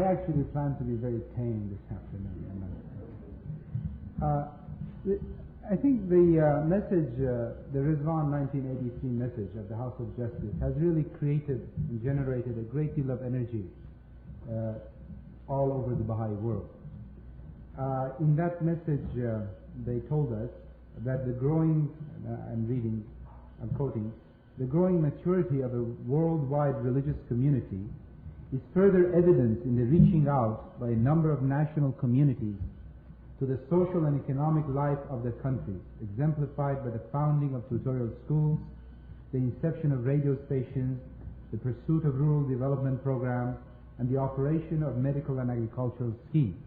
I actually plan to be very tame this afternoon. I think the message, the Rizwan 1983 message of the House of Justice has really created and generated a great deal of energy all over the Baha'i world. In that message, they told us that the growing, I'm quoting, the growing maturity of a worldwide religious community is further evidence in the reaching out by a number of national communities to the social and economic life of the country, exemplified by the founding of tutorial schools, the inception of radio stations, the pursuit of rural development programs, and the operation of medical and agricultural schemes.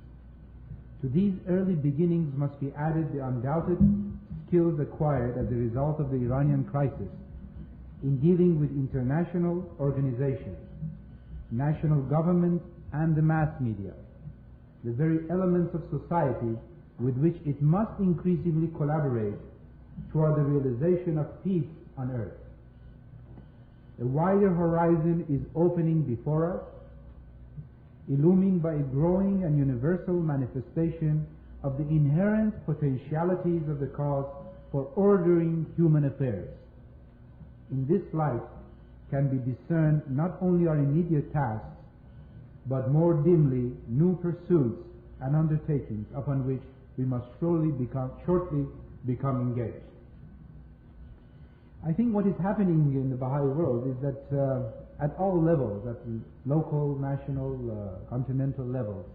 To these early beginnings must be added the undoubted skills acquired as a result of the Iranian crisis in dealing with international organizations, national government, and the mass media, the very elements of society with which it must increasingly collaborate toward the realization of peace on earth. A wider horizon is opening before us, illumined by a growing and universal manifestation of the inherent potentialities of the cause for ordering human affairs. In this light can be discerned not only our immediate tasks, but more dimly new pursuits and undertakings upon which we must shortly become engaged. I think what is happening in the Baha'i world is that at all levels, at local, national, continental levels,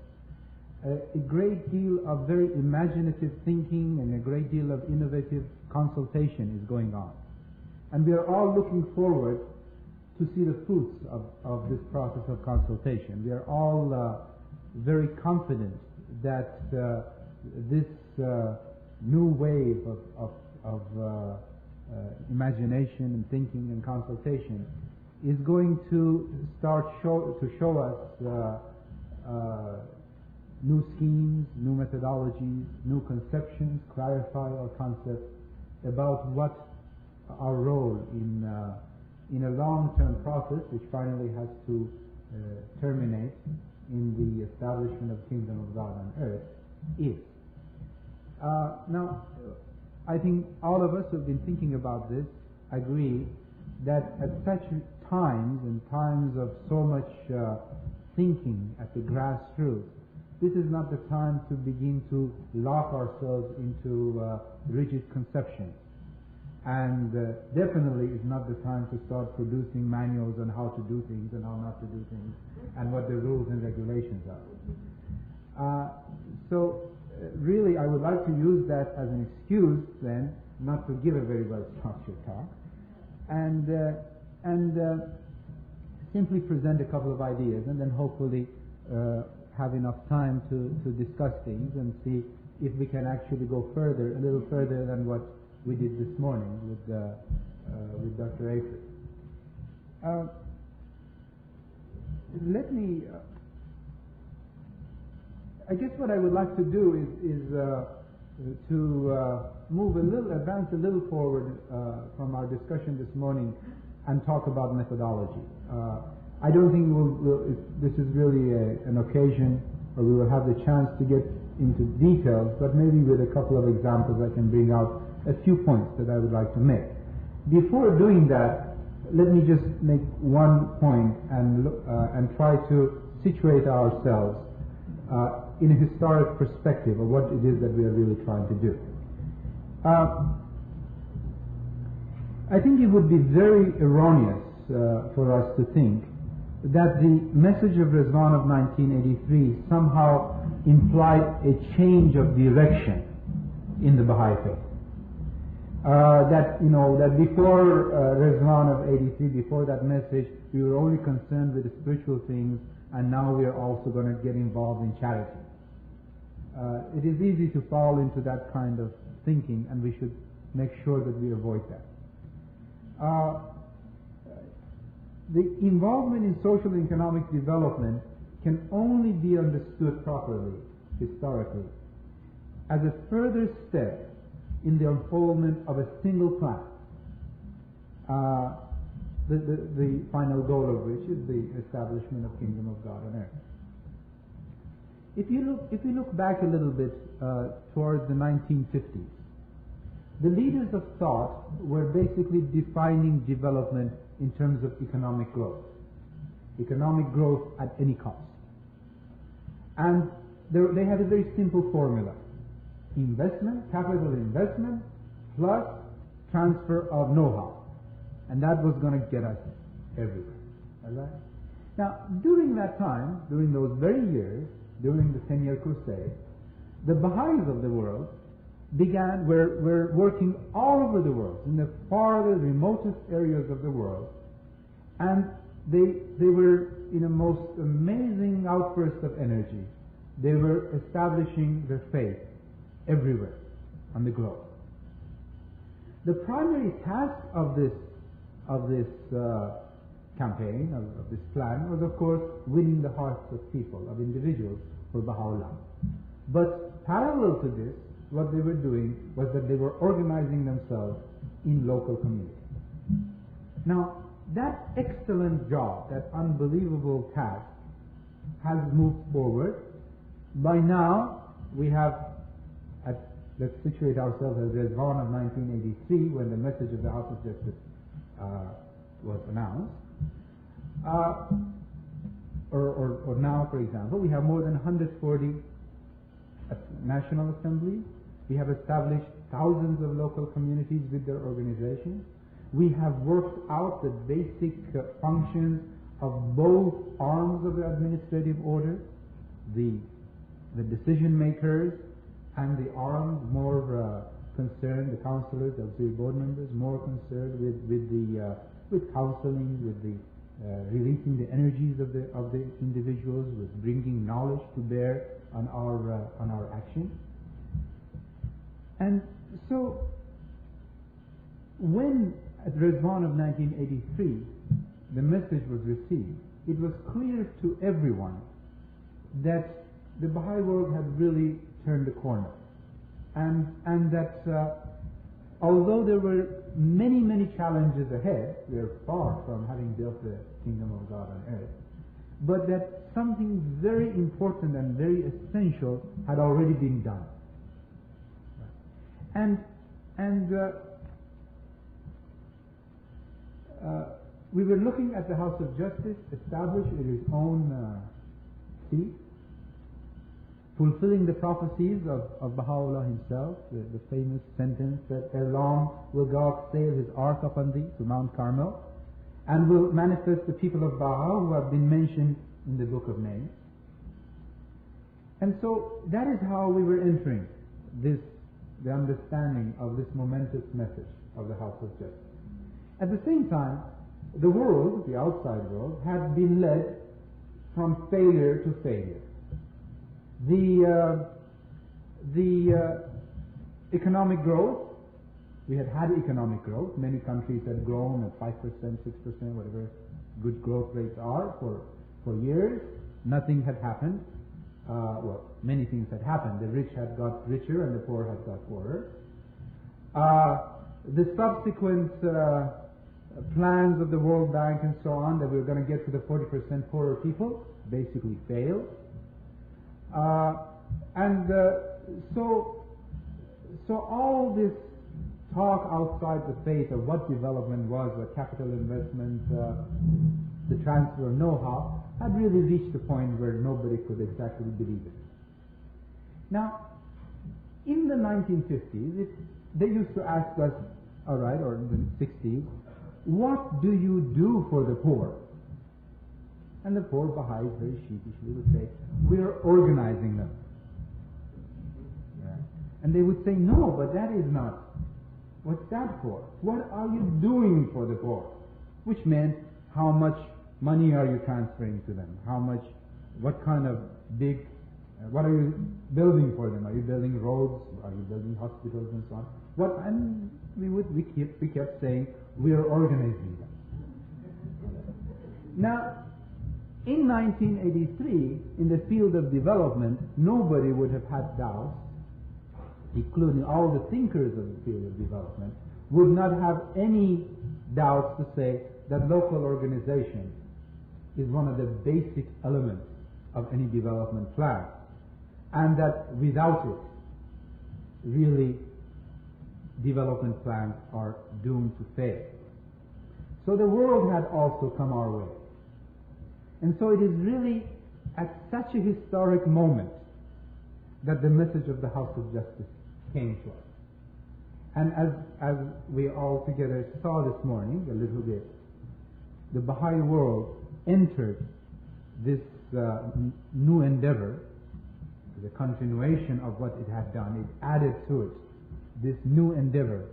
a great deal of very imaginative thinking and a great deal of innovative consultation is going on. And we are all looking forward to see the fruits of this process of consultation. We are all very confident that this new wave of imagination and thinking and consultation is going to start to show us new schemes, new methodologies, new conceptions, clarify our concepts about what our role in a long-term process, which finally has to terminate in the establishment of the Kingdom of God on earth, is. Now, I think all of us who have been thinking about this agree that at such times, and times of so much thinking at the grassroots, this is not the time to begin to lock ourselves into rigid conceptions. And definitely is not the time to start producing manuals on how to do things and how not to do things and what the rules and regulations are. So really I would like to use that as an excuse then not to give a very well structured talk and simply present a couple of ideas and then hopefully have enough time to discuss things and see if we can actually go further, a little further than what we did this morning with Dr. April. Let me. I guess what I would like to do is to advance a little forward from our discussion this morning, and talk about methodology. I don't think this is really an occasion where we will have the chance to get into details, but maybe with a couple of examples I can bring out a few points that I would like to make. Before doing that, let me just make one point and try to situate ourselves in a historic perspective of what it is that we are really trying to do. I think it would be very erroneous for us to think that the message of Rizwan of 1983 somehow implied a change of direction in the Baha'i faith. That before Rizwan of 83, before that message, we were only concerned with the spiritual things, and now we are also going to get involved in charity. It is easy to fall into that kind of thinking, and we should make sure that we avoid that. The involvement in social and economic development can only be understood properly, historically, as a further step in the unfoldment of a single plan, the final goal of which is the establishment of Kingdom of God on earth. If you look back a little bit towards the 1950s, the leaders of thought were basically defining development in terms of economic growth at any cost. And they had a very simple formula: capital investment plus transfer of know-how, and that was going to get us everywhere. All right? Now, during that time, during those very years, during the 10-year crusade, the Baha'is of the world were working all over the world, in the farthest, remotest areas of the world, and they were in a most amazing outburst of energy. They were establishing their faith everywhere on the globe. The primary task of this campaign, of this plan, was of course winning the hearts of people, of individuals, for Baha'u'llah. But parallel to this, what they were doing was that they were organizing themselves in local communities. Now, that excellent job, that unbelievable task, has moved forward. By now, we have, let's situate ourselves as Rizwan of 1983, when the message of the House of Justice was announced. Or now, for example, we have more than 140 national assemblies. We have established thousands of local communities with their organizations. We have worked out the basic functions of both arms of the administrative order, the decision makers, and the arms more concerned, the councillors, the auxiliary board members, more concerned with counseling, with the releasing the energies of the individuals, with bringing knowledge to bear on our action. And so, when at Rizwan of 1983 the message was received, it was clear to everyone that the Baha'i world had really turned the corner, and that although there were many, many challenges ahead, we are far from having built the kingdom of God on earth, but that something very important and very essential had already been done. And we were looking at the House of Justice established in its own seat, fulfilling the prophecies of Baha'u'llah himself, the famous sentence that ere long will God sail his ark upon thee to Mount Carmel, and will manifest the people of Baha who have been mentioned in the Book of Names. And so that is how we were entering the understanding of this momentous message of the House of Justice. At the same time, the world, the outside world, had been led from failure to failure. The economic growth, we had economic growth. Many countries had grown at 5%, 6%, whatever good growth rates are for years. Nothing had happened. Well, many things had happened. The rich had got richer and the poor had got poorer. The subsequent plans of the World Bank and so on, that we were going to get to the 40% poorer people, basically failed. So all this talk outside the faith of what development was, what capital investment, the transfer of know-how, had really reached a point where nobody could exactly believe it. Now, in the 1950s, they used to ask us, all right, or in the 60s, what do you do for the poor? And the poor Baha'is very sheepishly would say, we are organizing them. Yeah. And they would say, no, but that is not. What's that for? What are you doing for the poor? Which meant, how much money are you transferring to them? What kind of what are you building for them? Are you building roads? Are you building hospitals and so on? And we kept saying, we are organizing them. Now, in 1983, in the field of development, nobody would have had doubts, including all the thinkers of the field of development, would not have any doubts to say that local organization is one of the basic elements of any development plan. and that without it, really, development plans are doomed to fail. So the world had also come our way. And so it is really at such a historic moment that the message of the House of Justice came to us. And as we all together saw this morning, a little bit, the Baha'i world entered this new endeavor, the continuation of what it had done. It added to it this new endeavor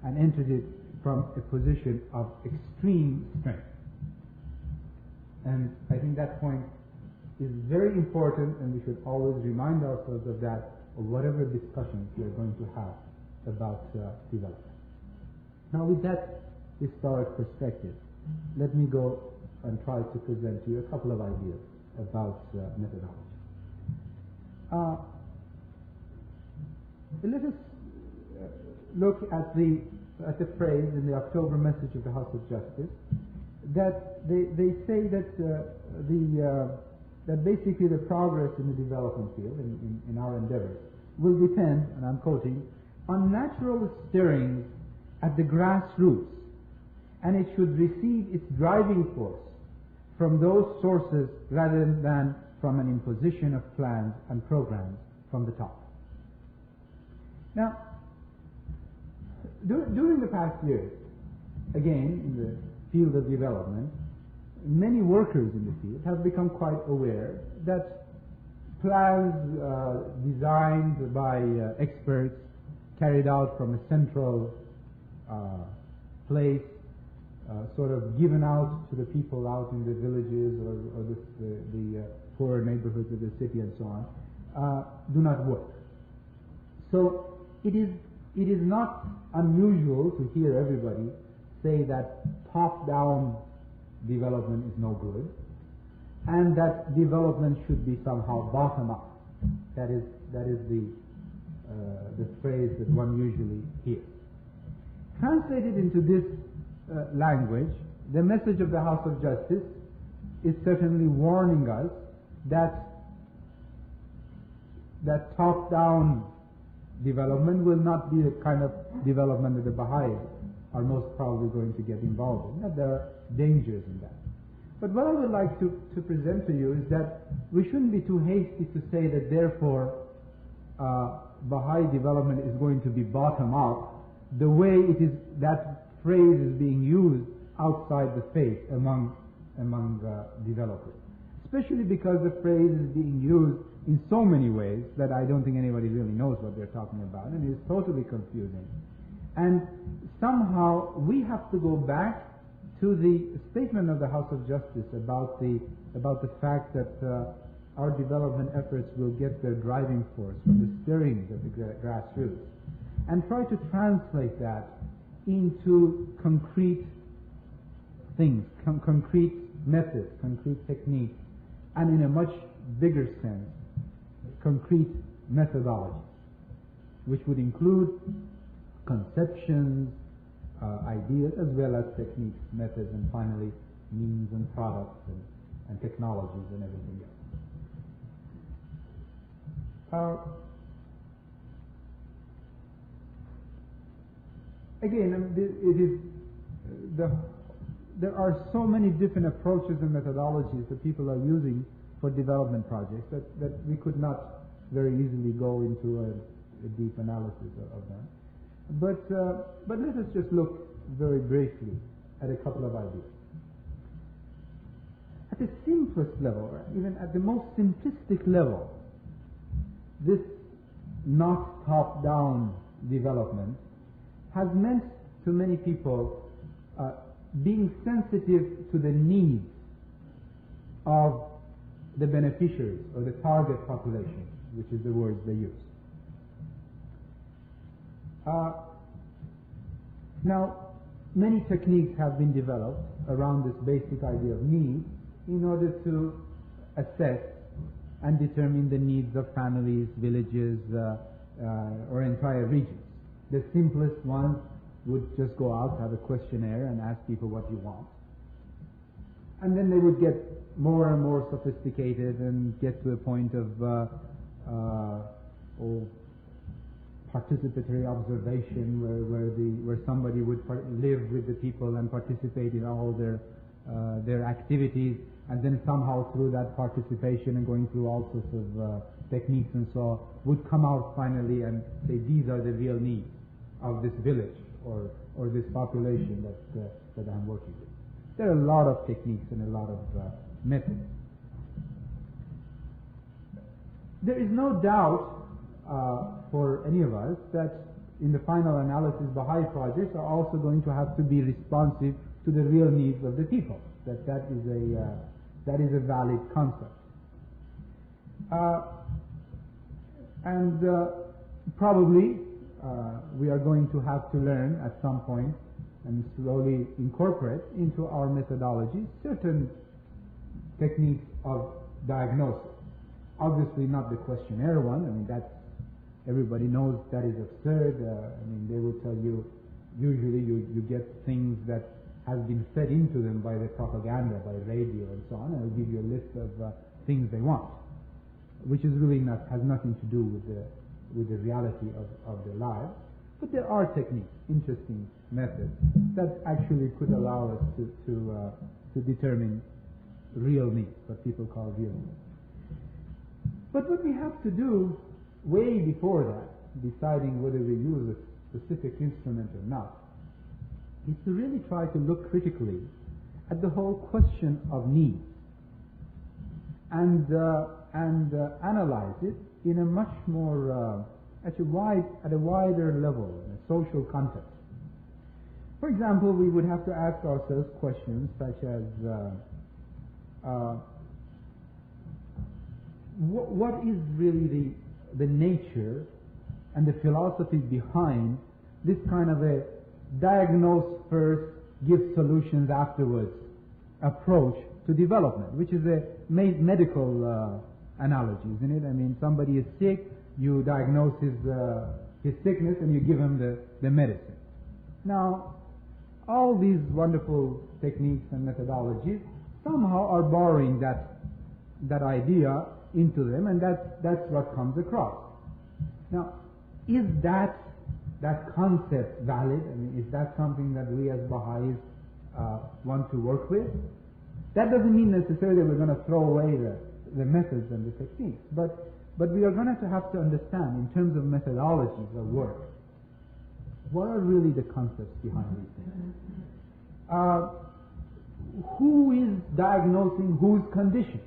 and entered it from a position of extreme strength. And I think that point is very important, and we should always remind ourselves of that, or whatever discussions we are going to have about development. Now, with that historic perspective, let me go and try to present to you a couple of ideas about methodology. Let us look at the phrase in the October message of the House of Justice that they say that that basically the progress in the development field, in our endeavors, will depend, and I'm quoting, on natural stirrings at the grassroots, and it should receive its driving force from those sources rather than from an imposition of plans and programs from the top. Now, during the past years, again, in the field of development, many workers in the field have become quite aware that plans designed by experts, carried out from a central place, sort of given out to the people out in the villages or the poorer neighborhoods of the city and so on, do not work. So it is not unusual to hear everybody say that top-down development is no good, and that development should be somehow bottom-up. That is the phrase that one usually hears. Translated into this language, the message of the House of Justice is certainly warning us that top-down development will not be the kind of development that the Baha'is are most probably going to get involved in. That there are dangers in that. But what I would like to present to you is that we shouldn't be too hasty to say that therefore Baha'i development is going to be bottom-up the way it is, that phrase is being used outside the faith among developers. Especially because the phrase is being used in so many ways that I don't think anybody really knows what they're talking about, and it is totally confusing. And somehow we have to go back to the statement of the House of Justice about the fact that our development efforts will get their driving force from the stirrings of the grassroots, and try to translate that into concrete things, concrete methods, concrete techniques, and in a much bigger sense, concrete methodologies, which would include conceptions, ideas, as well as techniques, methods, and finally means and products and technologies and everything else. Again, there are so many different approaches and methodologies that people are using for development projects that we could not very easily go into a deep analysis of them. But let us just look very briefly at a couple of ideas. At the simplest level, or even at the most simplistic level, this not top-down development has meant to many people being sensitive to the needs of the beneficiaries or the target population, which is the words they use. Now, many techniques have been developed around this basic idea of need in order to assess and determine the needs of families, villages, or entire regions. The simplest one would just go out, have a questionnaire, and ask people what you want. And then they would get more and more sophisticated and get to a point of or participatory observation, where somebody would live with the people and participate in all their activities, and then somehow through that participation and going through all sorts of techniques and so on, would come out finally and say these are the real needs of this village or this population that I'm working with. There are a lot of techniques and a lot of methods. There is no doubt for any of us that in the final analysis, Baha'i projects are also going to have to be responsive to the real needs of the people. That is a valid concept. And probably we are going to have to learn at some point and slowly incorporate into our methodology certain techniques of diagnosis. Obviously not the questionnaire one. I mean, that's, everybody knows that is absurd. I mean, they will tell you, usually you get things that has been fed into them by the propaganda, by radio and so on, and they'll give you a list of things they want, which is really has nothing to do with the reality of their lives. But there are techniques, interesting methods, that actually could allow us to determine real needs, what people call real needs. But what we have to do way before that, deciding whether we use a specific instrument or not, is to really try to look critically at the whole question of needs and analyze it in a much more at a wider level, in a social context. For example, we would have to ask ourselves questions such as what is really the nature and the philosophy behind this kind of a diagnose first, give solutions afterwards approach to development, which is a medical analogy, isn't it? I mean, somebody is sick, you diagnose his sickness and you give him the medicine. Now, all these wonderful techniques and methodologies somehow are borrowing that idea into them, and that's what comes across. Now, is that concept valid? I mean, is that something that we as Baha'is want to work with? That doesn't mean necessarily we're going to throw away the methods and the techniques, but we are going to have to understand, in terms of methodologies of work, what are really the concepts behind these things? Who is diagnosing whose condition?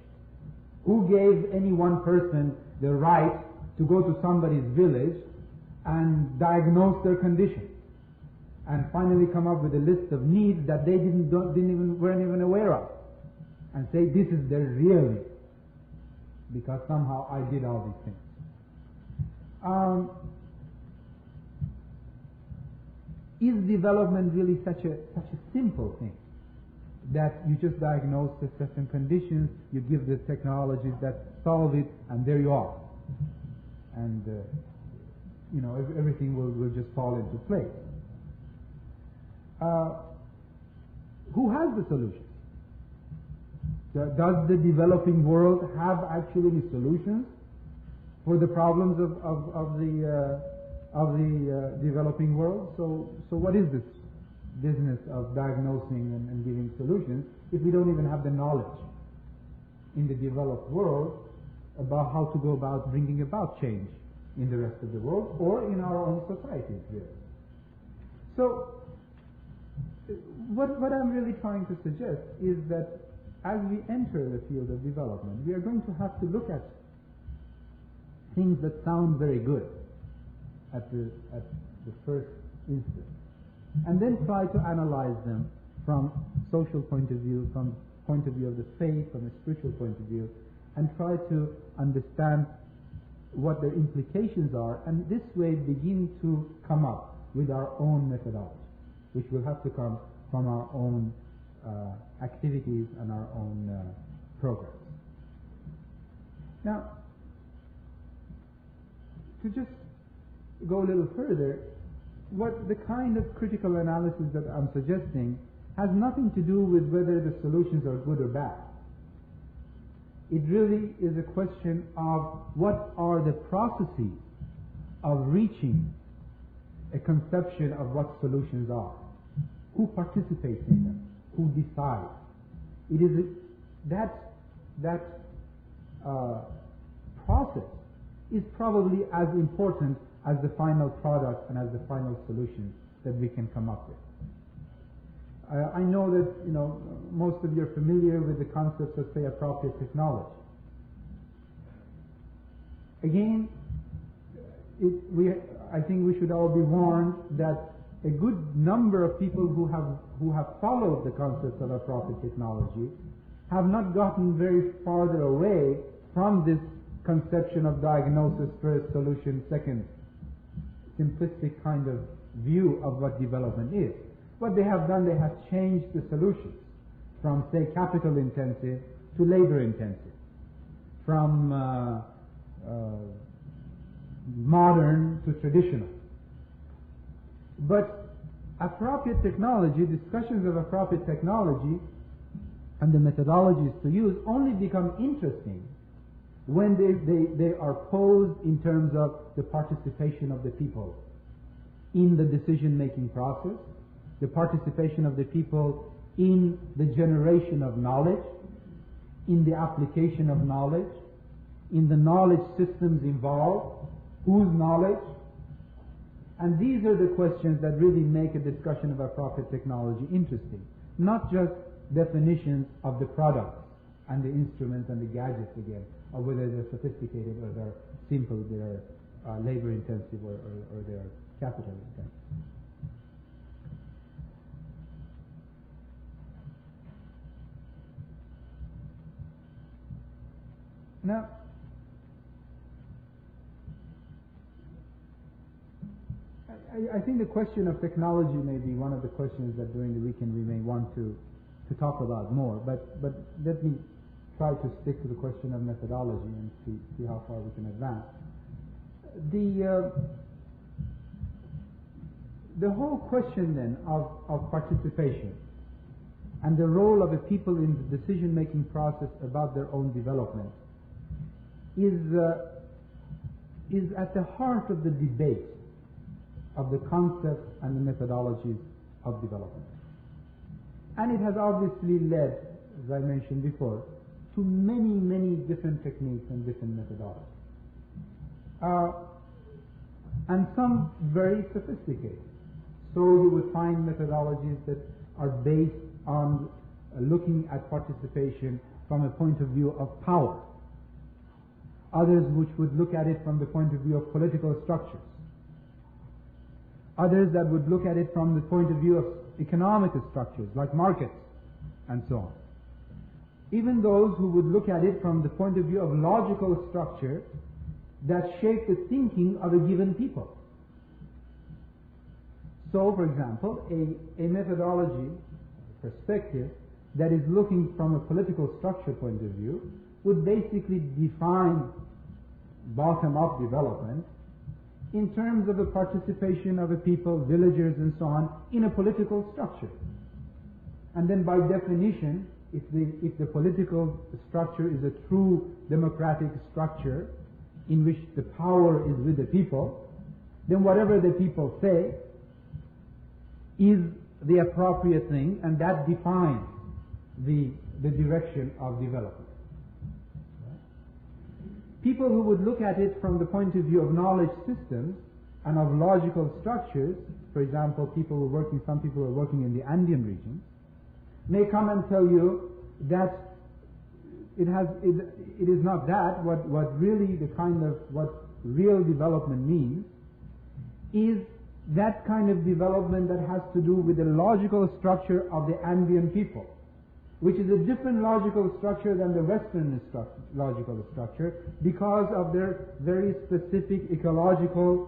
Who gave any one person the right to go to somebody's village and diagnose their condition, and finally come up with a list of needs that they weren't even aware of, and say this is their real need, because somehow I did all these things. Is development really such a simple thing that you just diagnose the certain conditions, you give the technologies that solve it, and there you are, and everything will just fall into place? Who has the solutions? Does the developing world have actually the solutions for the problems of the developing world? So what is this business of diagnosing and giving solutions if we don't even have the knowledge in the developed world about how to go about bringing about change in the rest of the world or in our own societies, really? So what I'm really trying to suggest is that as we enter the field of development, we are going to have to look at things that sound very good at the first instance, and then try to analyze them from social point of view, from point of view of the faith, from a spiritual point of view, and try to understand what their implications are, and this way begin to come up with our own methodology, which will have to come from our own activities and our own programs. Now, to just go a little further, what the kind of critical analysis that I'm suggesting has nothing to do with whether the solutions are good or bad. It really is a question of what are the processes of reaching a conception of what solutions are. Who participates in them? Who decides? It is that process is probably as important as the final product and as the final solution that we can come up with. I know that most of you are familiar with the concepts of, say, appropriate technology. Again, I think we should all be warned that a good number of people who have followed the concepts of appropriate technology have not gotten very farther away from this conception of diagnosis first, solution second, simplistic kind of view of what development is. What they have done, they have changed the solutions from, say, capital intensive to labor intensive, from modern to traditional. But appropriate technology, discussions of appropriate technology and the methodologies to use only become interesting when they are posed in terms of the participation of the people in the decision-making process, the participation of the people in the generation of knowledge, in the application of knowledge, in the knowledge systems involved, whose knowledge. And these are the questions that really make a discussion of appropriate technology interesting, not just definitions of the products and the instruments and the gadgets again, or whether they're sophisticated or they're simple, they're labor intensive or they're capital intensive. Now, I think the question of technology may be one of the questions that during the weekend we may want to talk about more, but let me try to stick to the question of methodology and see how far we can advance. The whole question then of participation and the role of the people in the decision-making process about their own development is at the heart of the debate of the concepts and the methodologies of development. And it has obviously led, as I mentioned before, to many, many different techniques and different methodologies. And some very sophisticated. So you would find methodologies that are based on looking at participation from a point of view of power. Others which would look at it from the point of view of political structures. Others that would look at it from the point of view of economic structures, like markets, and so on. Even those who would look at it from the point of view of logical structure that shape the thinking of a given people. So, for example, a methodology, a perspective that is looking from a political structure point of view would basically define bottom-up development in terms of the participation of a people, villagers and so on, in a political structure. And then by definition, if the political structure is a true democratic structure in which the power is with the people, then whatever the people say is the appropriate thing, and that defines the direction of development. People who would look at it from the point of view of knowledge systems and of logical structures, for example, some people who are working in the Andean region, may come and tell you that it is not that. What really what real development means is that kind of development that has to do with the logical structure of the Andean people, which is a different logical structure than the Western logical structure because of their very specific ecological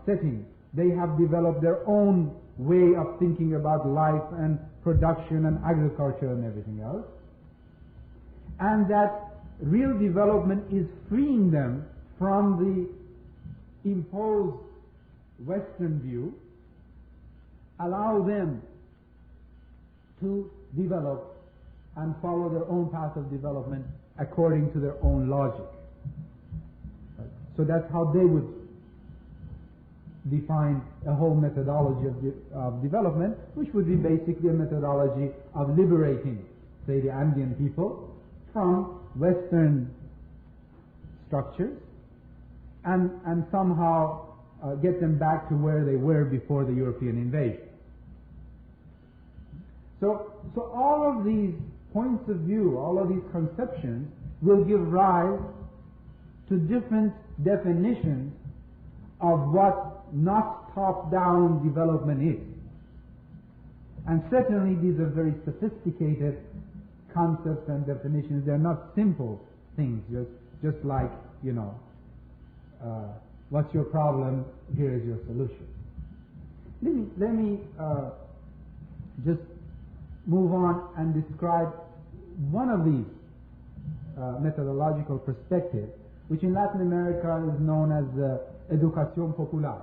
setting. They have developed their own way of thinking about life and production and agriculture and everything else. And that real development is freeing them from the imposed Western view, allow them to develop and follow their own path of development according to their own logic. Right? So that's how they would define a whole methodology of development, which would be basically a methodology of liberating, say, the Andean people from Western structures and somehow get them back to where they were before the European invasion. So all of these points of view, all of these conceptions will give rise to different definitions of what not top-down development is. And certainly these are very sophisticated concepts and definitions. They're not simple things, just like, what's your problem? Here is your solution. Let me just move on and describe one of these methodological perspectives, which in Latin America is known as educación popular,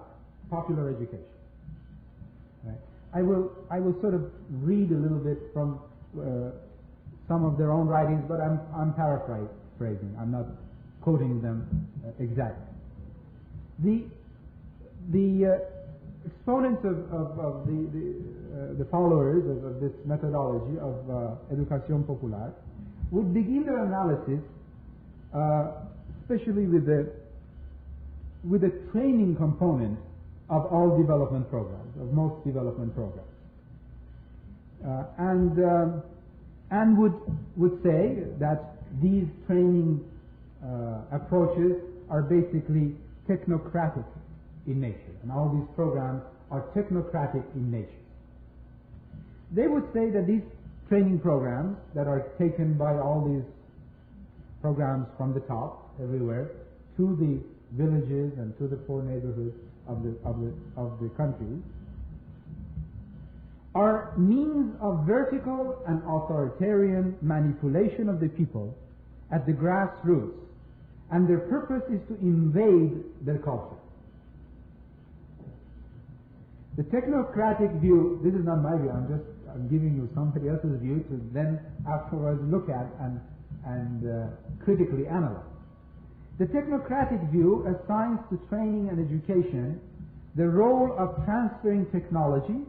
popular education. Right? I will sort of read a little bit from some of their own writings, but I'm paraphrasing. I'm not quoting them exactly. The exponents of the followers of this methodology of educación popular would begin their analysis, especially with the training component of all development programs, of most development programs, and would say that these training approaches are basically technocratic in nature, and all these programs are technocratic in nature. They would say that these training programs that are taken by all these programs from the top everywhere to the villages and to the poor neighborhoods of the country are means of vertical and authoritarian manipulation of the people at the grassroots, and their purpose is to invade their culture. The technocratic view, this is not my view, I'm giving you somebody else's view to then afterwards look at and critically analyze. The technocratic view assigns to training and education the role of transferring technology,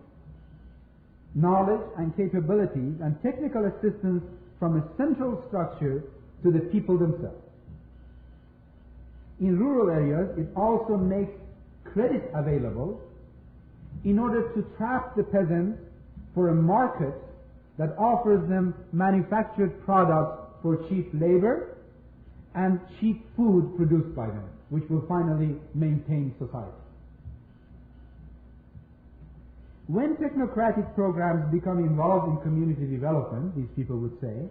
knowledge and capabilities and technical assistance from a central structure to the people themselves. In rural areas, it also makes credit available in order to trap the peasants for a market that offers them manufactured products for cheap labor and cheap food produced by them, which will finally maintain society. When technocratic programs become involved in community development, these people would say,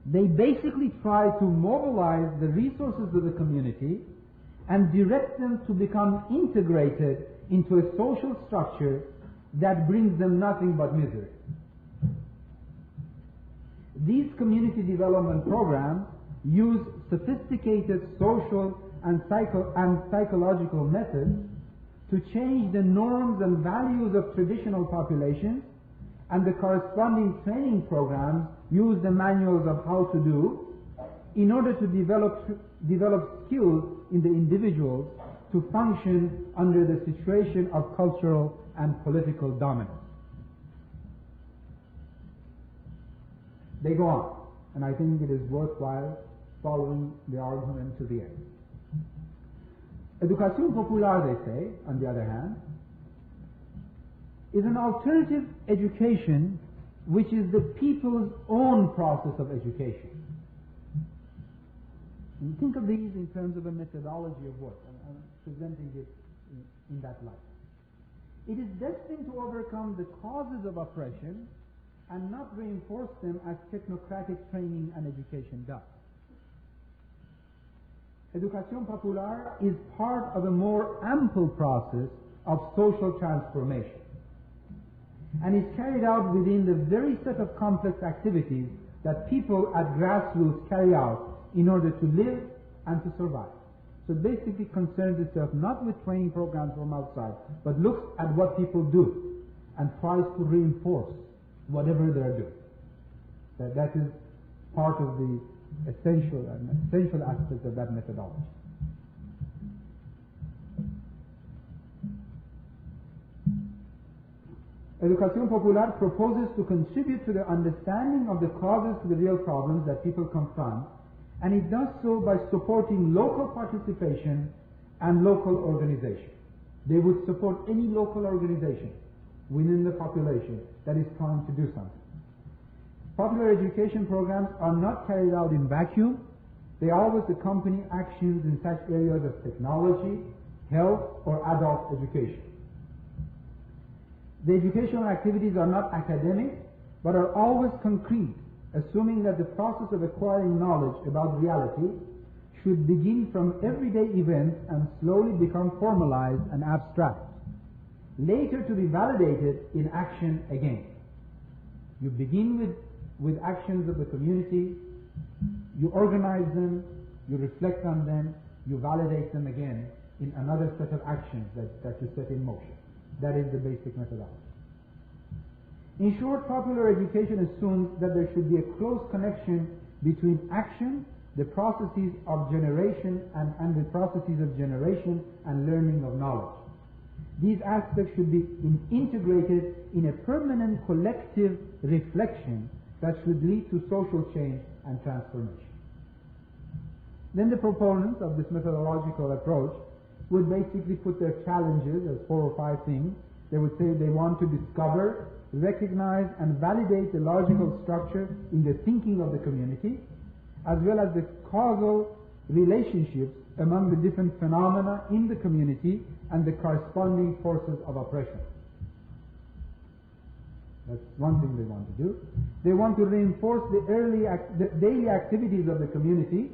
they basically try to mobilize the resources of the community and direct them to become integrated into a social structure that brings them nothing but misery. These community development programs use sophisticated social and psychological methods to change the norms and values of traditional populations, and the corresponding training programs use the manuals of how to do in order to develop skills in the individuals to function under the situation of cultural and political dominance. They go on, and I think it is worthwhile following the argument to the end. Educación popular, they say, on the other hand, is an alternative education which is the people's own process of education. And think of these in terms of a methodology of work. I'm presenting it in that light. It is destined to overcome the causes of oppression and not reinforce them as technocratic training and education does. Educación popular is part of a more ample process of social transformation and is carried out within the very set of complex activities that people at grassroots carry out in order to live and to survive. So it basically concerns itself not with training programs from outside, but looks at what people do and tries to reinforce whatever they're doing. That is part of the essential aspect of that methodology. Educación Popular proposes to contribute to the understanding of the causes to the real problems that people confront, and it does so by supporting local participation and local organization. They would support any local organization within the population that is trying to do something. Popular education programs are not carried out in vacuum. They always accompany actions in such areas of technology, health, or adult education. The educational activities are not academic, but are always concrete, assuming that the process of acquiring knowledge about reality should begin from everyday events and slowly become formalized and abstract, later to be validated in action again. You begin with actions of the community, you organize them, you reflect on them, you validate them again in another set of actions that you set in motion. That is the basic methodology. In short, popular education assumes that there should be a close connection between action, the processes of generation, and the processes of generation and learning of knowledge. These aspects should be integrated in a permanent collective reflection that should lead to social change and transformation. Then the proponents of this methodological approach would basically put their challenges as 4 or 5 things. They would say they want to discover, recognize, and validate the logical structure in the thinking of the community, as well as the causal relationships among the different phenomena in the community and the corresponding forces of oppression. That's one thing they want to do. They want to reinforce the daily activities of the community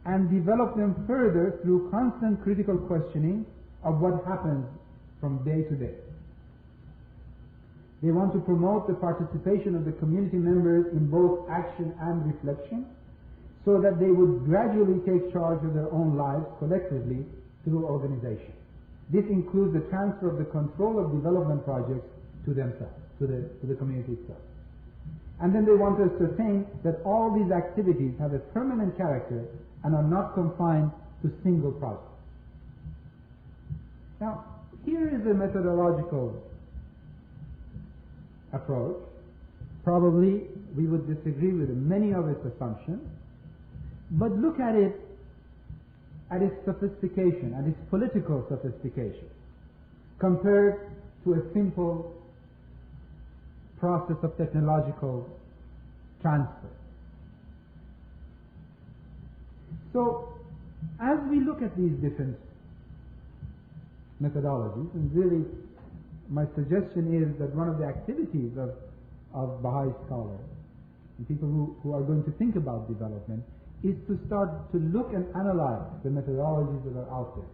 and develop them further through constant critical questioning of what happens from day to day. They want to promote the participation of the community members in both action and reflection, so that they would gradually take charge of their own lives collectively through organization. This includes the transfer of the control of development projects to themselves, to the community itself. And then they want to ascertain that all these activities have a permanent character and are not confined to single projects. Now, here is a methodological approach. Probably we would disagree with many of its assumptions, but look at it, at its sophistication, at its political sophistication, compared to a simple process of technological transfer. So, as we look at these different methodologies, and really my suggestion is that one of the activities of Baha'i scholars and people who are going to think about development is to start to look and analyze the methodologies that are out there,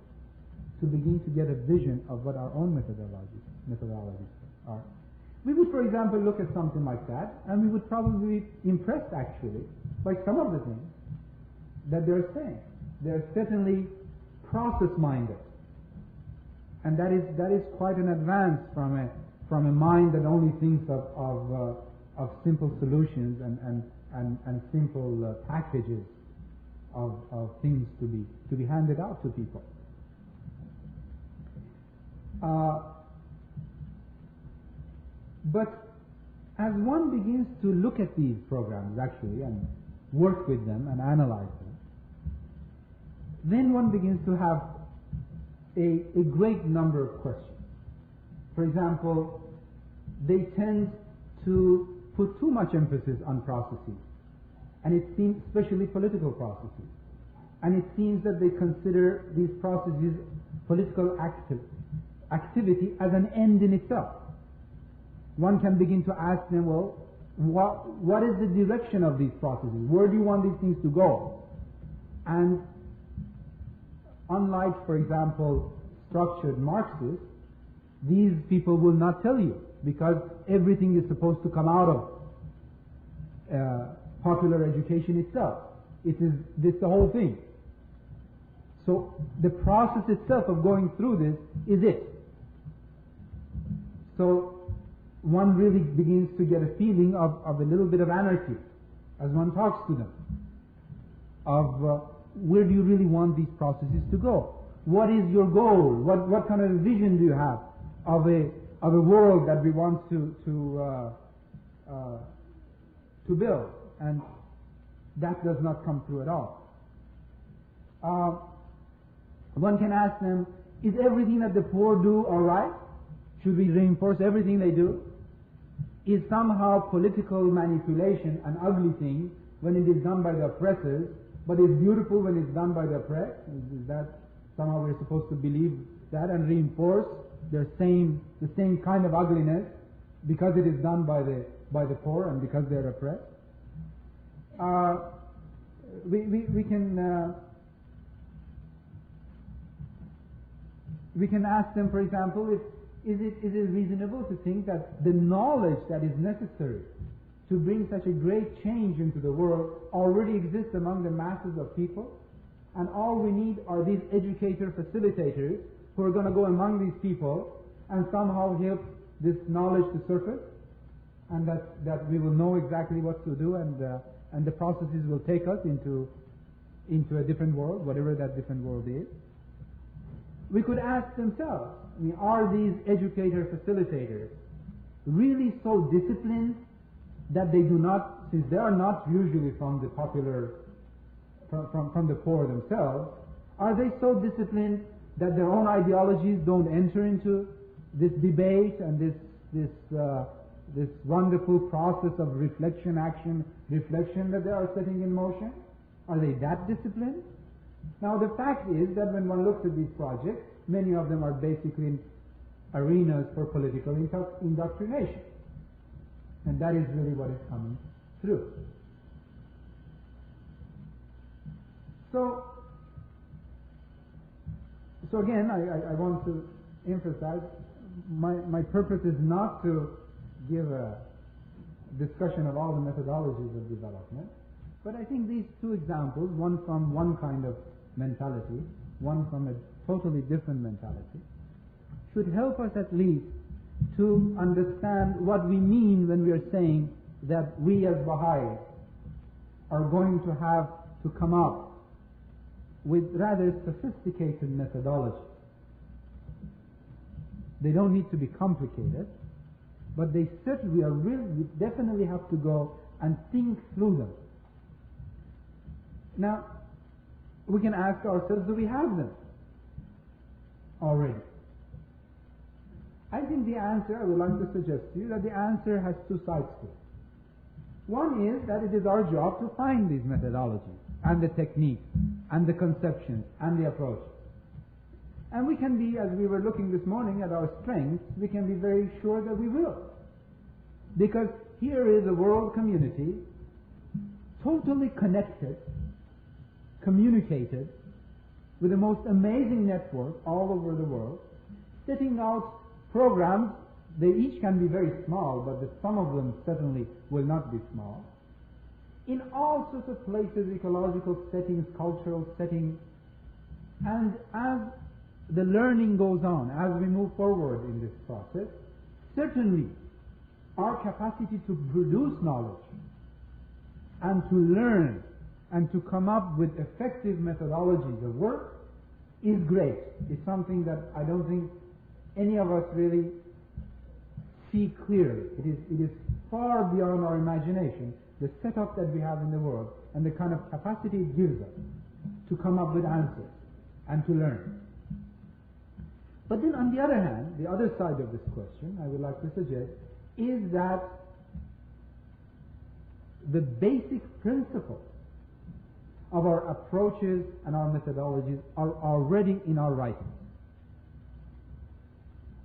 to begin to get a vision of what our own methodologies are. We would, for example, look at something like that, and we would probably be impressed, actually, by some of the things that they're saying. They're certainly process-minded, and that is quite an advance from a mind that only thinks of simple solutions and simple packages of things to be handed out to people. But as one begins to look at these programs actually and work with them and analyze them, then one begins to have a great number of questions. For example, they tend to put too much emphasis on processes, and it seems, especially political processes, and it seems that they consider these processes, political activity, as an end in itself. One can begin to ask them, well, what is the direction of these processes? Where do you want these things to go? And unlike, for example, structured Marxists, these people will not tell you, because everything is supposed to come out of popular education itself. It is this the whole thing. So the process itself of going through this is it. So one really begins to get a feeling of a little bit of anarchy as one talks to them. of where do you really want these processes to go? What is your goal? What kind of vision do you have of a world that we want to build? And that does not come through at all. One can ask them, is everything that the poor do all right? Should we reinforce everything they do? Is somehow political manipulation an ugly thing when it is done by the oppressors, but is beautiful when it's done by the oppressed? Is that somehow we're supposed to believe that and reinforce the same kind of ugliness because it is done by the poor and because they're oppressed? We can ask them, for example, is it reasonable to think that the knowledge that is necessary to bring such a great change into the world already exists among the masses of people, and all we need are these educator facilitators who are going to go among these people and somehow help this knowledge to surface, and that we will know exactly what to do, and the processes will take us into a different world, whatever that different world is. We could ask themselves, are these educator facilitators really so disciplined that they do not, since they are not usually from the popular, from the poor themselves, are they so disciplined that their own ideologies don't enter into this debate and this wonderful process of reflection that they are setting in motion? Are they that disciplined? Now the fact is that when one looks at these projects, many of them are basically arenas for political indoctrination. And that is really what is coming through. So again, I want to emphasize, my purpose is not to give a discussion of all the methodologies of development, but I think these two examples, one from one kind of mentality, one from a totally different mentality, should help us at least to understand what we mean when we are saying that we as Baha'i are going to have to come up with rather sophisticated methodologies. They don't need to be complicated, but they certainly we definitely have to go and think through them. Now, we can ask ourselves, do we have them already? I think the answer, I would like to suggest to you that the answer has two sides to it. One is that it is our job to find these methodologies and the techniques and the conceptions and the approaches. And we can be, as we were looking this morning at our strengths, we can be very sure that we will. Because here is a world community totally connected, communicated, with the most amazing network all over the world, setting out programs. They each can be very small, but some of them certainly will not be small, in all sorts of places, ecological settings, cultural settings. And as the learning goes on, as we move forward in this process, certainly our capacity to produce knowledge and to learn and to come up with effective methodologies of work is great. It's something that I don't think any of us really see clearly. It is far beyond our imagination, the setup that we have in the world and the kind of capacity it gives us to come up with answers and to learn. But then on the other hand, the other side of this question I would like to suggest is that the basic principles of our approaches and our methodologies are already in our writings.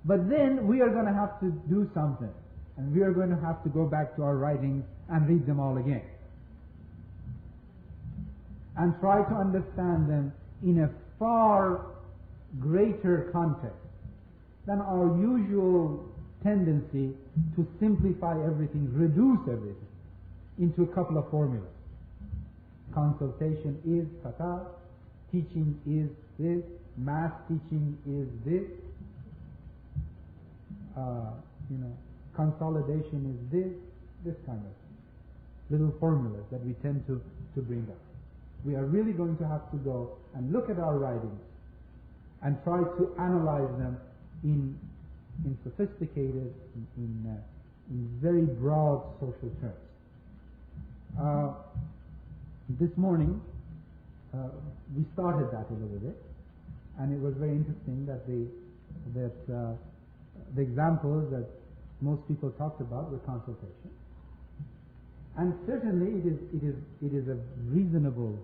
But then we are going to have to do something, and we are going to have to go back to our writings and read them all again and try to understand them in a far greater context than our usual tendency to simplify everything, reduce everything into a couple of formulas. Consultation is kata, teaching is this, mass teaching is this, consolidation is this kind of little formulas that we tend to bring up. We are really going to have to go and look at our writings and try to analyze them in sophisticated, in very broad social terms. This morning, we started that a little bit, and it was very interesting that the examples that most people talked about were consultation. And certainly it is a reasonable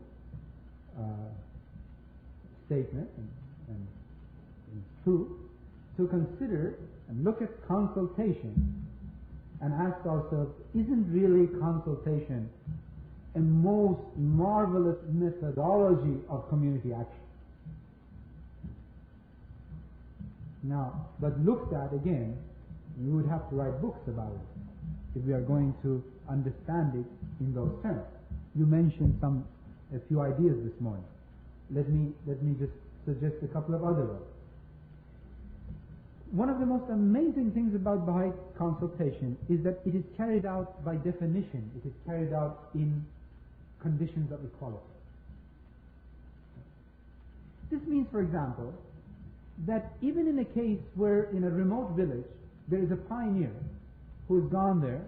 statement and true to consider and look at consultation and ask ourselves, isn't really consultation a most marvelous methodology of community action? Now, but looked at again, we would have to write books about it if we are going to understand it in those terms. You mentioned a few ideas this morning. Let me just suggest a couple of other ones. One of the most amazing things about Baha'i consultation is that it is carried out by definition. It is carried out in conditions of equality. This means, for example, that even in a case where in a remote village there is a pioneer who has gone there,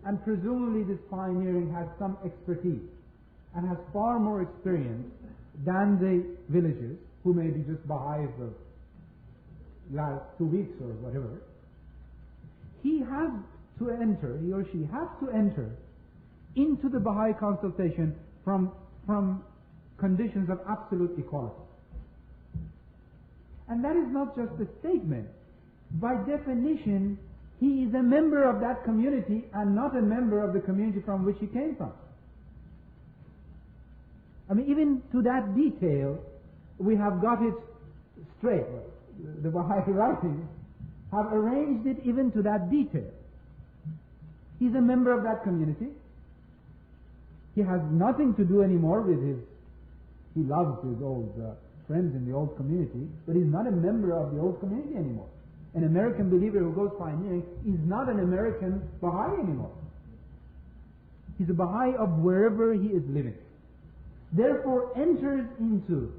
and presumably this pioneering has some expertise and has far more experience than the villagers who may be just Baha'is of last 2 weeks or whatever, he or she has to enter into the Baha'i consultation from conditions of absolute equality. And that is not just a statement. By definition, he is a member of that community and not a member of the community from which he came from. I mean, even to that detail, we have got it straight. The Baha'i writings have arranged it even to that detail. He's a member of that community. He has nothing to do anymore with he loves his old friends in the old community, but he's not a member of the old community anymore. An American believer who goes pioneering is not an American Baha'i anymore. He's a Baha'i of wherever he is living. Therefore enters into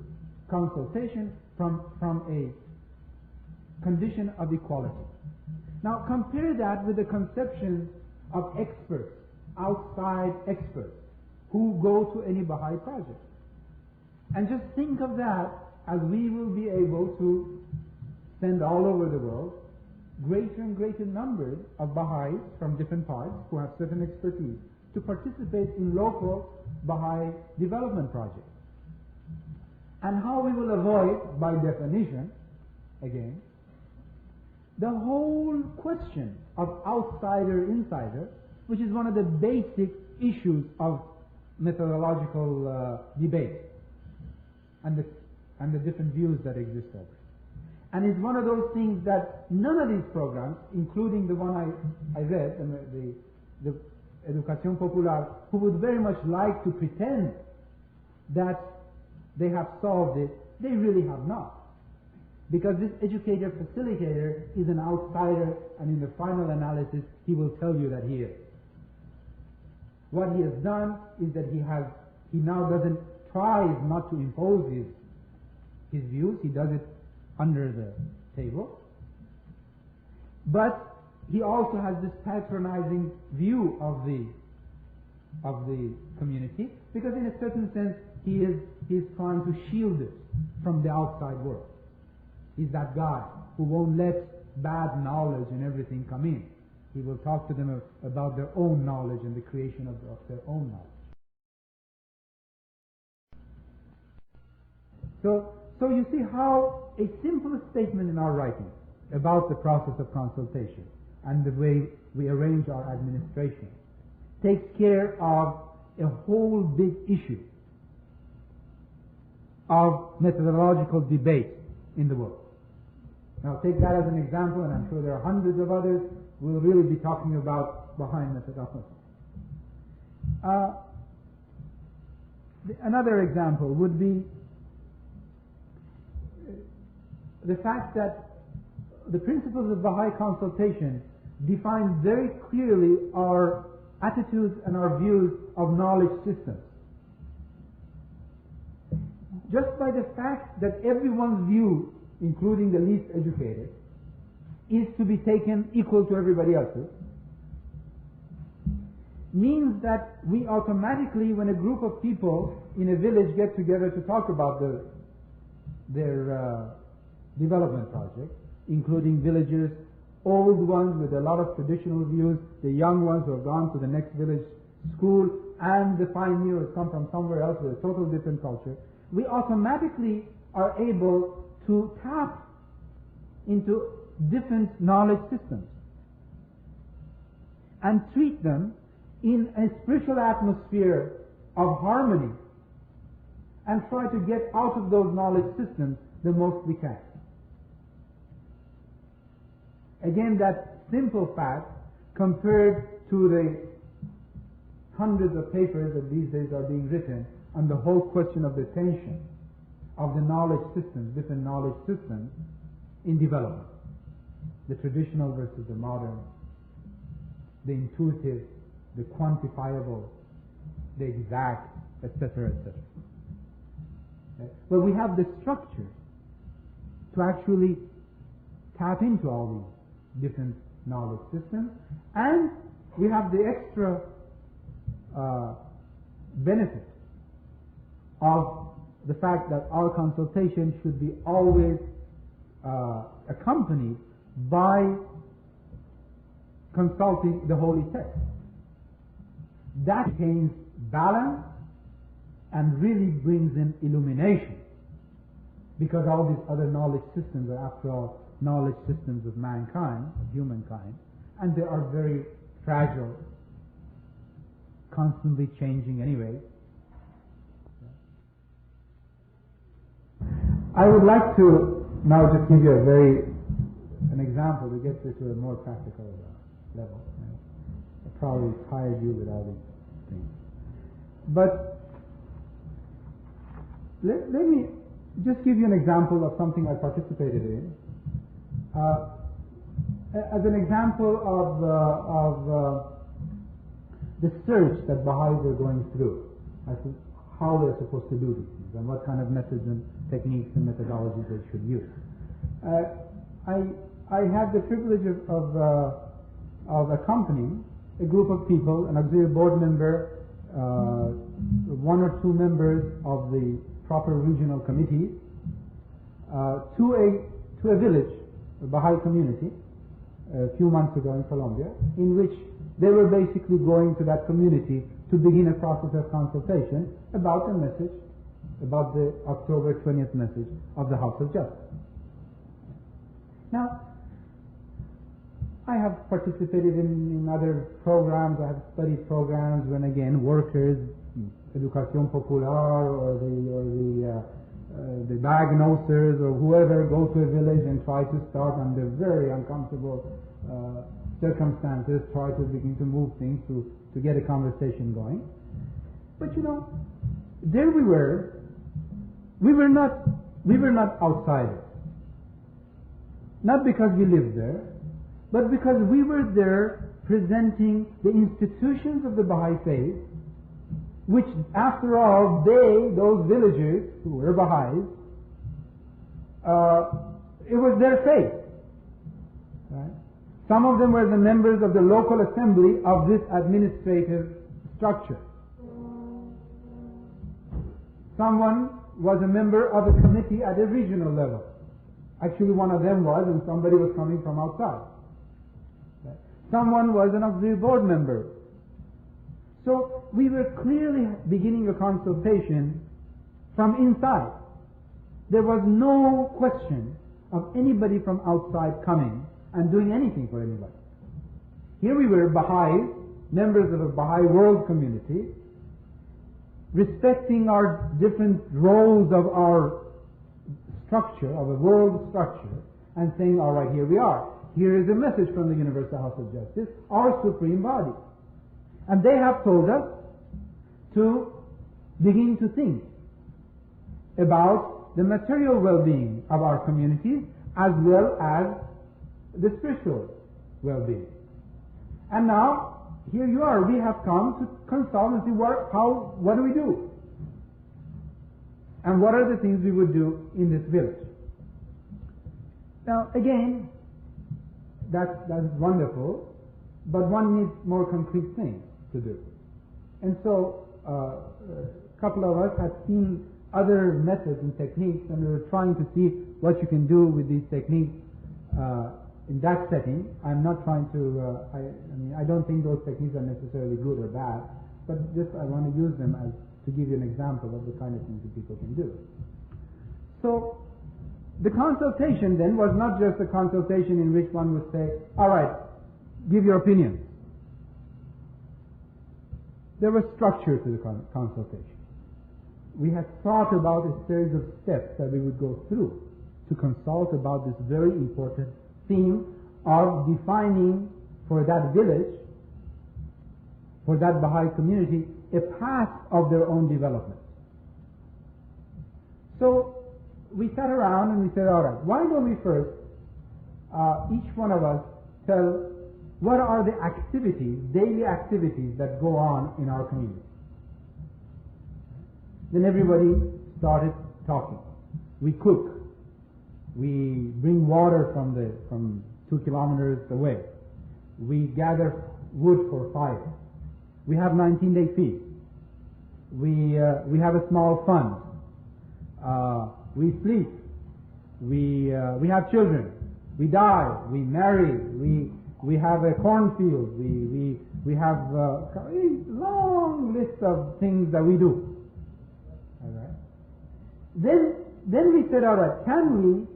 consultation from a condition of equality. Now compare that with the conception of experts, outside experts, who go to any Baha'i project. And just think of that as we will be able to send all over the world greater and greater numbers of Baha'is from different parts who have certain expertise to participate in local Baha'i development projects. And how we will avoid, by definition, again, the whole question of outsider-insider, which is one of the basic issues of methodological debate and the different views that exist over it. And it's one of those things that none of these programs, including the one I read, the Educación Popular, who would very much like to pretend that they have solved it, they really have not. Because this educator-facilitator is an outsider, and in the final analysis, he will tell you that he is. What he has done is that he now tries not to impose his views. He does it under the table. But he also has this patronizing view of the community, because in a certain sense he is trying to shield it from the outside world. He's that guy who won't let bad knowledge and everything come in. He will talk to them about their own knowledge and the creation of their own knowledge. So you see how a simple statement in our writing about the process of consultation and the way we arrange our administration takes care of a whole big issue of methodological debate in the world. Now take that as an example, and I'm sure there are hundreds of others. We'll really be talking about Baha'i methodology. Another example would be the fact that the principles of Baha'i consultation define very clearly our attitudes and our views of knowledge systems. just by the fact that everyone's view, including the least educated, is to be taken equal to everybody else's, means that we automatically, when a group of people in a village get together to talk about their development project, including villagers, old ones with a lot of traditional views, the young ones who have gone to the next village school, and the pioneers come from somewhere else with a total different culture, we automatically are able to tap into different knowledge systems and treat them in a spiritual atmosphere of harmony and try to get out of those knowledge systems the most we can. Again, that simple fact compared to the hundreds of papers that these days are being written on the whole question of the tension of the knowledge systems, different knowledge systems in development. The traditional versus the modern, the intuitive, the quantifiable, the exact, etc., etc. Okay? But we have the structure to actually tap into all these different knowledge systems, and we have the extra benefit of the fact that our consultation should be always accompanied by consulting the holy text. That contains balance and really brings in illumination, because all these other knowledge systems are, after all, knowledge systems of mankind, of humankind, and they are very fragile, constantly changing anyway. I would like to now just give you an example to get this to a more practical level. I probably tired you with all these things. But let me just give you an example of something I participated in. As an example of the search that Baha'is are going through as to how they're supposed to do these things and what kind of methods and techniques and methodologies they should use. I had the privilege of accompanying a group of people, an auxiliary board member, one or two members of the proper regional committees, to a village, a Baha'i community, a few months ago in Colombia, in which they were basically going to that community to begin a process of consultation about a message, about the October 20th message of the House of Justice. Now, I have participated in other programs, I have studied programs when, again, workers, Educación Popular, or the diagnosers, or whoever go to a village and try to start under very uncomfortable circumstances, try to begin to move things to get a conversation going. But there we were not outsiders. Not because we lived there, but because we were there presenting the institutions of the Baha'i faith, which, after all, those villagers who were Baha'is, it was their faith. Right? Some of them were the members of the local assembly of this administrative structure. Someone was a member of a committee at a regional level. Actually, one of them was, and somebody was coming from outside. Right? Someone was an auxiliary board member. So we were clearly beginning a consultation from inside. There was no question of anybody from outside coming and doing anything for anybody. Here we were, Baha'is, members of a Baha'i world community, respecting our different roles of our structure, of a world structure, and saying, all right, here we are. Here is a message from the Universal House of Justice, our supreme body. And they have told us to begin to think about the material well-being of our communities as well as the spiritual well-being. And now, here you are, we have come to consult and see what do we do? And what are the things we would do in this village? Now, again, that's wonderful, but one needs more concrete things to do. And so, a couple of us had seen other methods and techniques, and we were trying to see what you can do with these techniques in that setting. I'm not trying to, I don't think those techniques are necessarily good or bad, but just I want to use them as to give you an example of the kind of things that people can do. So, the consultation then was not just a consultation in which one would say, all right, give your opinion. There was structure to the consultation. We had thought about a series of steps that we would go through to consult about this very important theme of defining for that village, for that Baha'i community, a path of their own development. So we sat around and we said, all right, why don't we first, each one of us, tell what are the activities, daily activities that go on in our community. Then everybody started talking. We cook. We bring water from 2 kilometers away. We gather wood for fire. We have 19-day feast. We have a small fund. We sleep. We have children. We die. We marry. We have a cornfield. We have a long list of things that we do. All right. Then we said, all right, can we,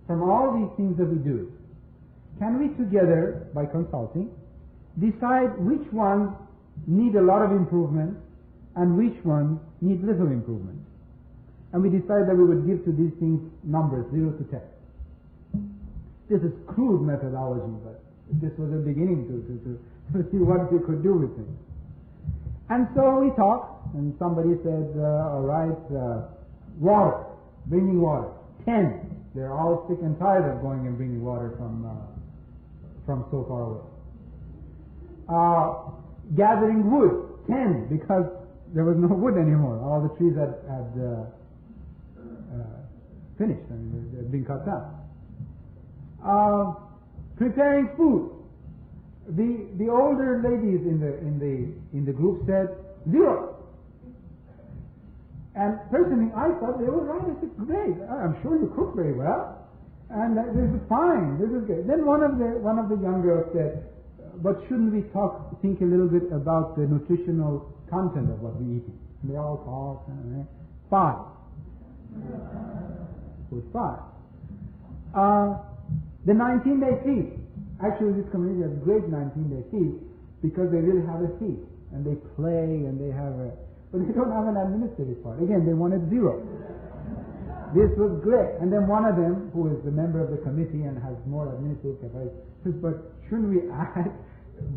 from all these things that we do, can we together, by consulting, decide which ones need a lot of improvement and which ones need little improvement? And we decided that we would give to these things numbers, 0 to 10. This is crude methodology, but this was a beginning to see what we could do with things. And so we talked, and somebody said, all right, water, bringing water, 10. They're all sick and tired of going and bringing water from so far away. Gathering wood, 10, because there was no wood anymore. All the trees had finished and they had been cut down. Preparing food. The older ladies in the group said 0. And personally, I thought they were right. I said, great. I'm sure you cook very well, and this is fine. This is good. Then one of the young girls said, but shouldn't we think a little bit about the nutritional content of what we eat? And they all talked. 5. Good 5. The 19-day feast. Actually, this community has a great 19-day feast because they really have a feast and they play and they have but they don't have an administrative part. Again, they wanted 0. This was great. And then one of them, who is the member of the committee and has more administrative capacity, says, but shouldn't we add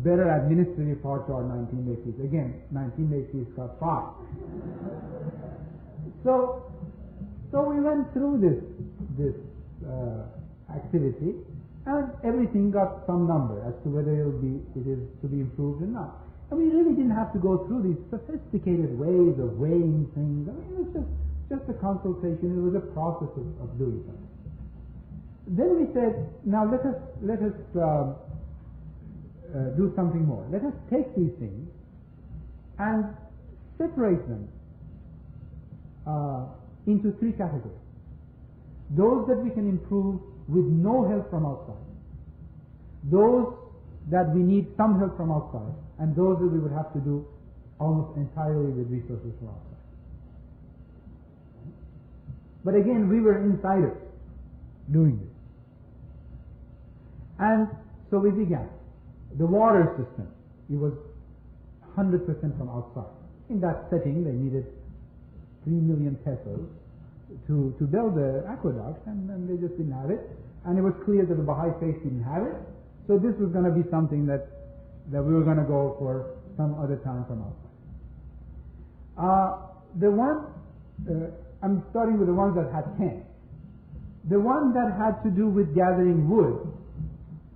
better administrative part to our 19-day feast? Again, 19-day feast got 5. So we went through this activity, and everything got some number as to whether it is to be improved or not. And we really didn't have to go through these sophisticated ways of weighing things. I mean, it was just a consultation. It was a process of doing something. Then we said, now let us do something more. Let us take these things and separate them into 3 categories. Those that we can improve with no help from outside. Those that we need some help from outside. And those that we would have to do almost entirely with resources from outside. But again, we were insiders doing this. And so we began. The water system, it was 100% from outside. In that setting, they needed 3 million pesos to build the aqueduct, and they just didn't have it. And it was clear that the Baha'i faith didn't have it. So this was going to be something that we were going to go for some other time from outside. I'm starting with the ones that had 10. The one that had to do with gathering wood,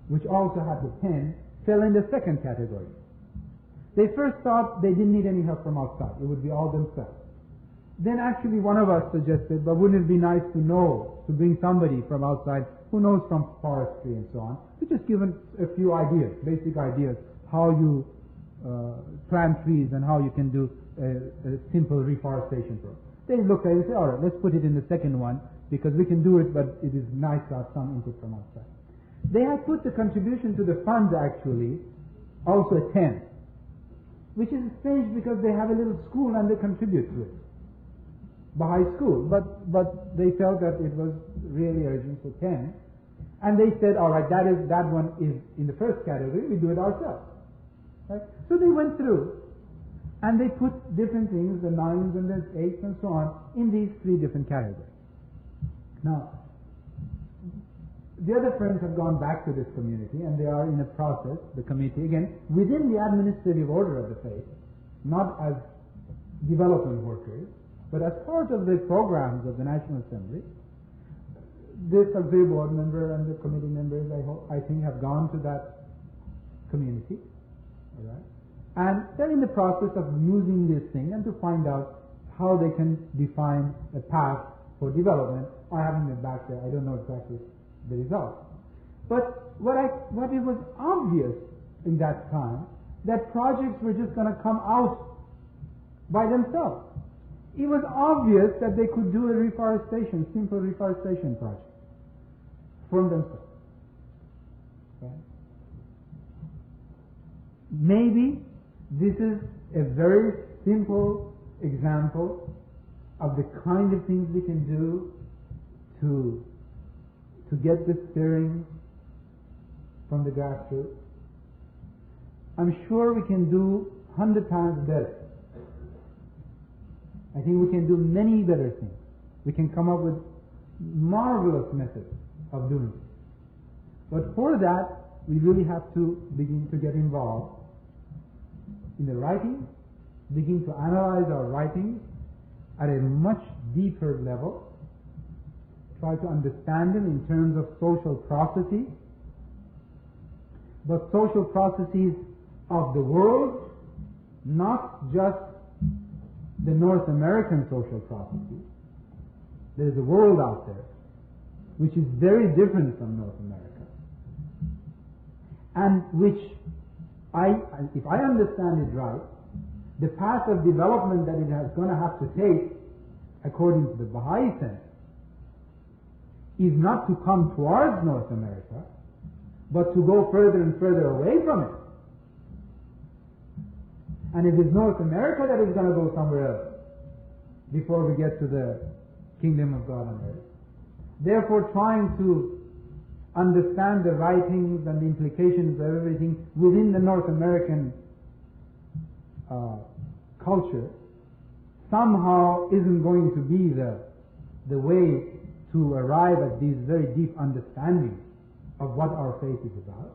which also had the 10, fell in the second category. They first thought they didn't need any help from outside. It would be all themselves. then actually one of us suggested, but wouldn't it be nice to know, to bring somebody from outside who knows from forestry and so on, to just give a few ideas, basic ideas, how you plant trees and how you can do a simple reforestation program. They looked at it and said, all right, let's put it in the second one, because we can do it, but it is nice to have some input from outside. They had put the contribution to the fund actually also at 10, which is strange because they have a little school and they contribute to it. Baha'i school, but they felt that it was really urgent, so 10. And they said, all right, that one is in the first category, we do it ourselves. Right? So they went through, and they put different things, the 9s and the 8s and so on, in these 3 different categories. Now, the other friends have gone back to this community, and they are in a process, the committee, again, within the administrative order of the faith, not as development workers, but as part of the programs of the National Assembly. This auxiliary board member and the committee members, I think, have gone to that community, all right? And they're in the process of using this thing and to find out how they can define a path for development. I haven't been back there. I don't know exactly the results. But what it was obvious in that time, that projects were just going to come out by themselves. It was obvious that they could do a reforestation, simple reforestation project from themselves. Right? Maybe this is a very simple example of the kind of things we can do to get the stirring from the grassroots. I'm sure we can do 100 times better. I think we can do many better things. We can come up with marvelous methods of doing it. But for that, we really have to begin to get involved in the writing, begin to analyze our writings at a much deeper level, try to understand them in terms of social processes, but social processes of the world, not just the North American social processes. There is a world out there which is very different from North America, and which, if I understand it right, the path of development that it is going to have to take, according to the Baha'i sense, is not to come towards North America, but to go further and further away from it. And it is North America that is going to go somewhere else before we get to the kingdom of God on earth. Therefore, trying to understand the writings and the implications of everything within the North American culture somehow isn't going to be the way to arrive at these very deep understandings of what our faith is about.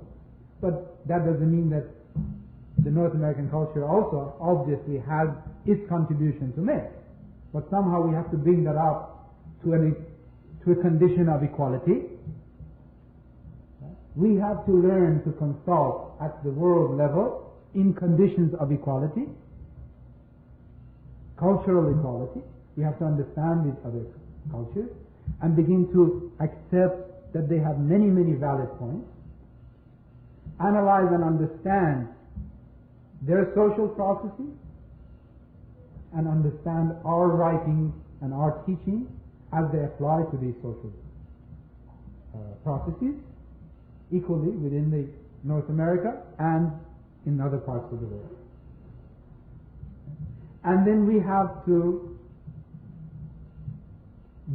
But that doesn't mean that the North American culture also obviously has its contribution to make. But somehow we have to bring that up to a condition of equality. We have to learn to consult at the world level in conditions of equality, cultural equality. We have to understand these other cultures and begin to accept that they have many, many valid points, analyze and understand their social processes, and understand our writings and our teaching as they apply to these social processes equally within the North America and in other parts of the world. And then we have to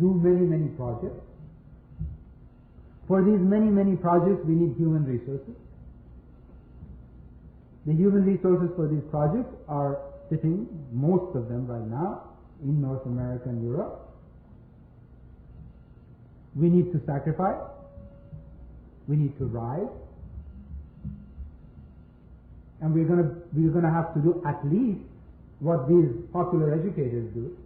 do many, many projects. For these many, many projects, we need human resources. The human resources for these projects are sitting, most of them right now, in North America and Europe. We need to sacrifice. We need to rise. And we're going to have to do at least what these popular educators do,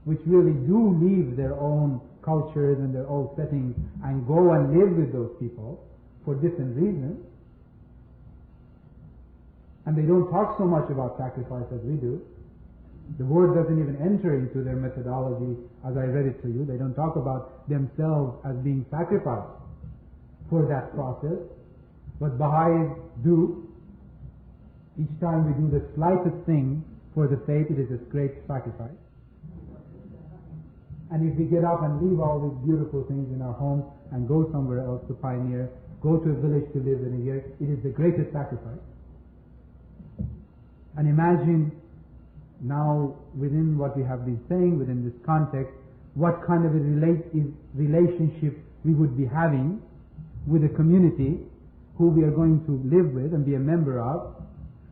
which really do leave their own cultures and their own settings and go and live with those people for different reasons. And they don't talk so much about sacrifice as we do. The word doesn't even enter into their methodology as I read it to you. They don't talk about themselves as being sacrificed for that process. But Baha'is do. Each time we do the slightest thing for the faith, it is a great sacrifice. And if we get up and leave all these beautiful things in our homes and go somewhere else to pioneer, go to a village to live in a year, it is the greatest sacrifice. And imagine now, within what we have been saying, within this context, what kind of a relationship we would be having with a community who we are going to live with and be a member of,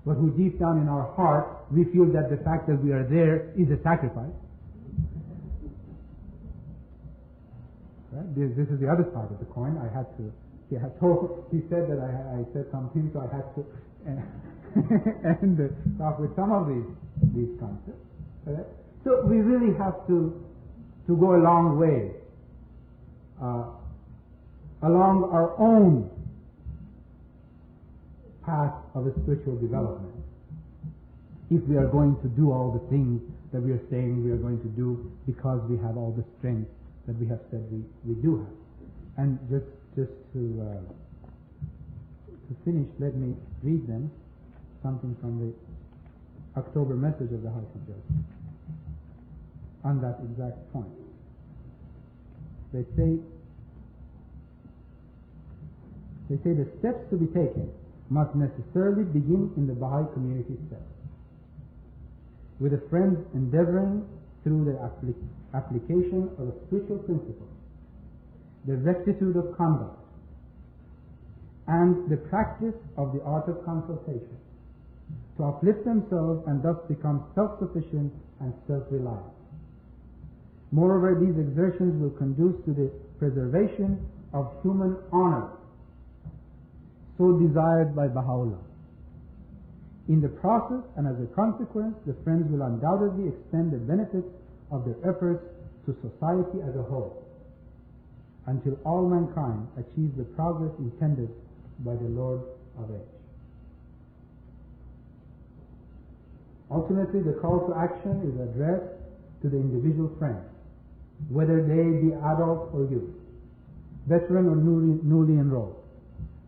but who deep down in our heart we feel that the fact that we are there is a sacrifice. Right? This is the other side of the coin. I had to. He said that I said something, so I had to end talk with some of these concepts. Right? So we really have to go a long way along our own path of a spiritual development, if we are going to do all the things that we are saying we are going to do because we have all the strength that we have said we do have. And just to finish, let me read them something from the October message of the House of Justice on that exact point. They say the steps to be taken must necessarily begin in the Baha'i community itself, with the friends endeavoring through the application of the spiritual principles, the rectitude of conduct, and the practice of the art of consultation, to uplift themselves and thus become self-sufficient and self-reliant. Moreover, these exertions will conduce to the preservation of human honor, so desired by Baha'u'llah. In the process and as a consequence, the friends will undoubtedly extend the benefits of their efforts to society as a whole, until all mankind achieves the progress intended by the Lord of Age. Ultimately, the call to action is addressed to the individual friends, whether they be adults or youth, veteran or newly enrolled.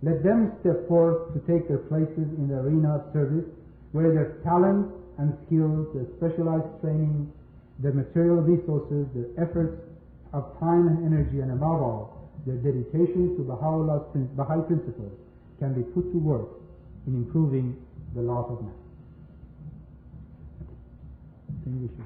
Let them step forth to take their places in the arena of service, where their talents and skills, their specialized training, their material resources, their efforts of time and energy, and above all, their dedication to Baha'u'llah's Baha'i principles can be put to work in improving the lot of man. I think we should.